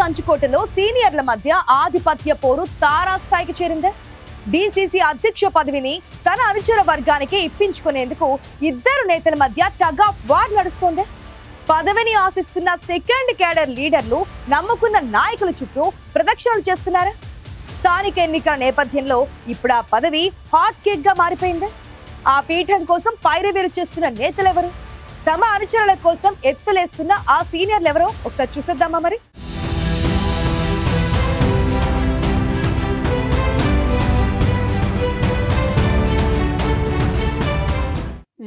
కంచుకోటలో సీనియర్ల మధ్య ఆధిపత్య పోరు తారాస్థాయికి చేరింది. డీసీసీ అధ్యక్ష పదవిని తన అనుచర వర్గానికి ఇప్పించుకునేందుకు ఇద్దరు నేతల మధ్య టగ్ ఆఫ్ వార్ నడుస్తోంది. పదవిని ఆశిస్తున్న సెకండ్ క్యాడర్ లీడర్లు నమ్ముకున్న నాయకుల చుట్టూ ప్రదక్షిణలు చేస్తున్నారు. స్థానిక ఎన్నికల నేపథ్యంలో ఇప్పుడు ఆ పదవి హాట్ కేక్ గా మారిపోయింది. ఆ పీఠం కోసం పైరవీరు చేస్తున్న నేతలెవరు? తమ అనుచరుల కోసం ఎత్తులేస్తున్న ఆ సీనియర్లు ఎవరో ఒకసారి చూసేద్దామా మరి.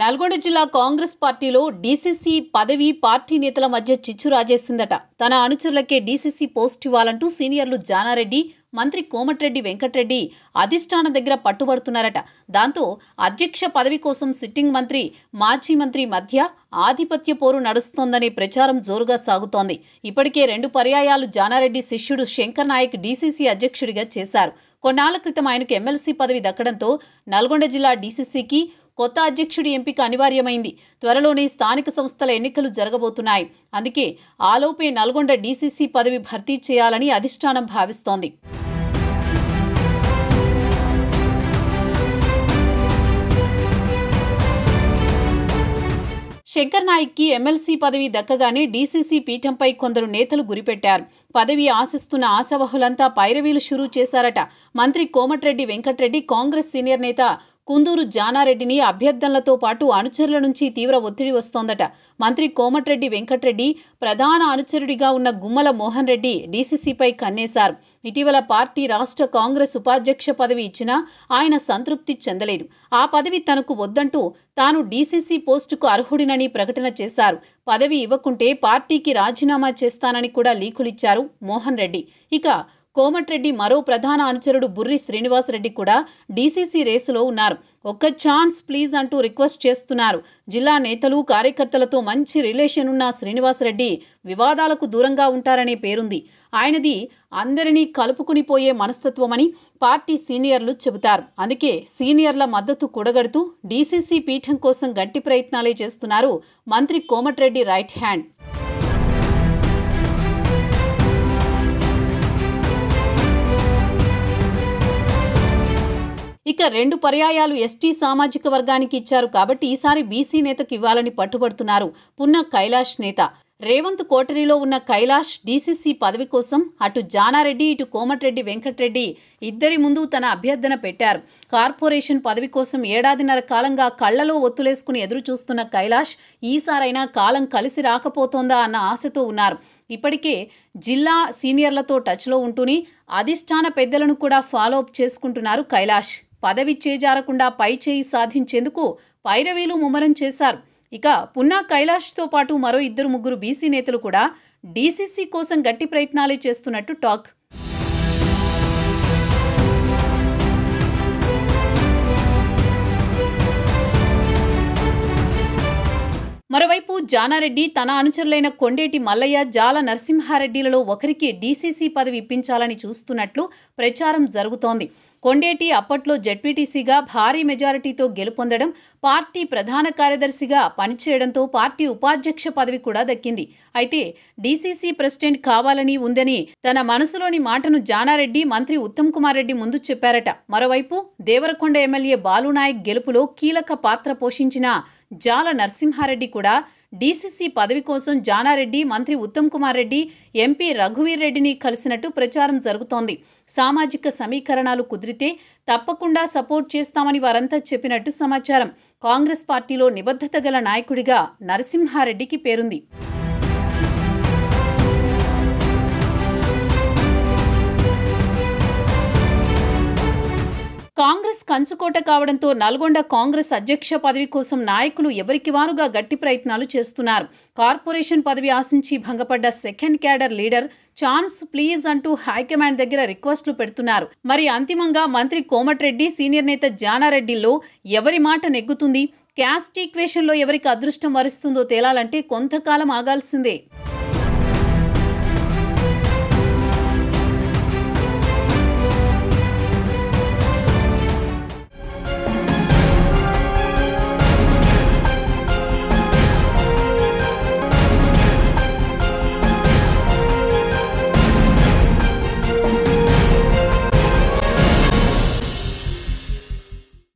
నల్గొండ జిల్లా కాంగ్రెస్ పార్టీలో డీసీసీ పదవి పార్టీ నేతల మధ్య చిచ్చు రాజేసిందట. తన అనుచరులకే డీసీసీ పోస్ట్ ఇవ్వాలంటూ సీనియర్లు జానారెడ్డి, మంత్రి కోమటిరెడ్డి వెంకటరెడ్డి అధిష్టానం దగ్గర పట్టుబడుతున్నారట. దాంతో అధ్యక్ష పదవి కోసం సిట్టింగ్ మంత్రి, మాజీ మంత్రి మధ్య ఆధిపత్య పోరు నడుస్తోందనే ప్రచారం జోరుగా సాగుతోంది. ఇప్పటికే 2 పర్యాయాలు జానారెడ్డి శిష్యుడు శంకర్ నాయక్ డీసీసీ అధ్యక్షుడిగా చేశారు. కొన్నాళ్ల క్రితం ఆయనకు ఎమ్మెల్సీ పదవి దక్కడంతో నల్గొండ జిల్లా డీసీసీకి కొత్త అధ్యక్షుడి ఎంపిక అనివార్యమైంది. త్వరలోనే స్థానిక సంస్థల ఎన్నికలు జరగబోతున్నాయి. అందుకే ఆలోపే నల్గొండ డీసీసీ పదవి భర్తీ చేయాలని అధిష్టానం భావిస్తోంది. శంకర్ నాయక్కి ఎమ్మెల్సీ పదవి దక్కగానే డీసీసీ పీఠంపై కొందరు నేతలు గురిపెట్టారు. పదవి ఆశిస్తున్న ఆశావహులంతా పైరవీలు షురూ చేశారట. మంత్రి కోమటిరెడ్డి వెంకటరెడ్డి, కాంగ్రెస్ సీనియర్ నేత కుందూరు జానారెడ్డిని అభ్యర్థనలతో పాటు అనుచరుల నుంచి తీవ్ర ఒత్తిడి వస్తోందట. మంత్రి కోమటిరెడ్డి వెంకటరెడ్డి ప్రధాన అనుచరుడిగా ఉన్న గుమ్మల మోహన్ రెడ్డి డీసీసీపై కన్నేశారు. ఇటీవల పార్టీ రాష్ట్ర కాంగ్రెస్ ఉపాధ్యక్ష పదవి ఇచ్చినా ఆయన సంతృప్తి చెందలేదు. ఆ పదవి తనకు వద్దంటూ తాను డీసీసీ పోస్టుకు అర్హుడినని ప్రకటన చేశారు. పదవి ఇవ్వకుంటే పార్టీకి రాజీనామా చేస్తానని కూడా లీకులిచ్చారు మోహన్ రెడ్డి. ఇక కోమటిరెడ్డి మరో ప్రధాన అనుచరుడు బుర్రి శ్రీనివాసరెడ్డి కూడా డీసీసీ రేసులో ఉన్నారు. ఒక్క ఛాన్స్ ప్లీజ్ అంటూ రిక్వెస్ట్ చేస్తున్నారు. జిల్లా నేతలు, కార్యకర్తలతో మంచి రిలేషన్ ఉన్న శ్రీనివాసరెడ్డి వివాదాలకు దూరంగా ఉంటారనే పేరుంది. ఆయనది అందరినీ కలుపుకునిపోయే మనస్తత్వమని పార్టీ సీనియర్లు చెబుతారు. అందుకే సీనియర్ల మద్దతు కూడగడుతూ డీసీసీ పీఠం కోసం గట్టి ప్రయత్నాలే చేస్తున్నారు మంత్రి కోమటిరెడ్డి రైట్ హ్యాండ్. ఇక 2 పర్యాయాలు ఎస్టీ సామాజిక వర్గానికి ఇచ్చారు కాబట్టి ఈసారి బీసీ నేతకు ఇవ్వాలని పట్టుబడుతున్నారు పున్న కైలాష్ నేత. రేవంత్ కోటరీలో ఉన్న కైలాష్ డీసీసీ పదవి కోసం అటు జానారెడ్డి, ఇటు కోమటిరెడ్డి వెంకటరెడ్డి ఇద్దరి ముందు తన అభ్యర్థన పెట్టారు. కార్పొరేషన్ పదవి కోసం 1.5 ఏళ్ల కాలంగా కళ్లలో ఒత్తులేసుకుని ఎదురు చూస్తున్న కైలాష్ ఈసారైనా కాలం కలిసి రాకపోతోందా అన్న ఆశతో ఉన్నారు. ఇప్పటికే జిల్లా సీనియర్లతో టచ్లో ఉంటూనే అధిష్టాన పెద్దలను కూడా ఫాలో అప్ చేసుకుంటున్నారు కైలాష్. పదవి చేజారకుండా పై చేయి సాధించేందుకు పైరవీలు ముమ్మరం చేశారు. ఇక పున్నా కైలాష్తో పాటు మరో 2-3 బీసీ నేతలు కూడా డీసీసీ కోసం గట్టి ప్రయత్నాలే చేస్తున్నట్టు టాక్. మరోవైపు జానారెడ్డి తన అనుచరులైన కొండేటి మల్లయ్య, జాల నరసింహారెడ్డిలలో ఒకరికి డీసీసీ పదవి ఇప్పించాలని చూస్తున్నట్లు ప్రచారం జరుగుతోంది. కొండేటి అప్పట్లో జెడ్పీటీసీగా భారీ మెజారిటీతో గెలుపొందడం, పార్టీ ప్రధాన కార్యదర్శిగా పనిచేయడంతో పార్టీ ఉపాధ్యక్ష పదవి కూడా దక్కింది. అయితే డీసీసీ ప్రెసిడెంట్ కావాలని ఉందని తన మనసులోని మాటను జానారెడ్డి, మంత్రి ఉత్తమ్ కుమార్ రెడ్డి ముందు చెప్పారట. మరోవైపు దేవరకొండ ఎమ్మెల్యే బాలునాయక్ గెలుపులో కీలక పాత్ర పోషించిన జాల నరసింహారెడ్డి కూడా డీసీసీ పదవి కోసం జానారెడ్డి, మంత్రి ఉత్తమ్ కుమార్ రెడ్డి, ఎంపీ రఘువీర్ రెడ్డిని కలిసినట్టు ప్రచారం జరుగుతోంది. సామాజిక సమీకరణాలు కుదిరితే తప్పకుండా సపోర్ట్ చేస్తామని వారంతా చెప్పినట్టు సమాచారం. కాంగ్రెస్ పార్టీలో నిబద్ధత గల నాయకుడిగా నరసింహారెడ్డికి పేరుంది. కాంగ్రెస్ కంచుకోట కావడంతో నల్గొండ కాంగ్రెస్ అధ్యక్ష పదవి కోసం నాయకులు ఎవరికి వారుగా గట్టి ప్రయత్నాలు చేస్తున్నారు. కార్పొరేషన్ పదవి ఆశించి భంగపడ్డ second cadre leader chance please అంటూ హైకమాండ్ దగ్గర రిక్వెస్ట్లు పెడుతున్నారు. మరి అంతిమంగా మంత్రి కోమటిరెడ్డి, సీనియర్ నేత జానారెడ్డిలో ఎవరి మాట నెగ్గుతుంది? క్యాస్ట్ ఈక్వేషన్లో ఎవరికి అదృష్టం వరిస్తుందో తేలాలంటే కొంతకాలం ఆగాల్సిందే.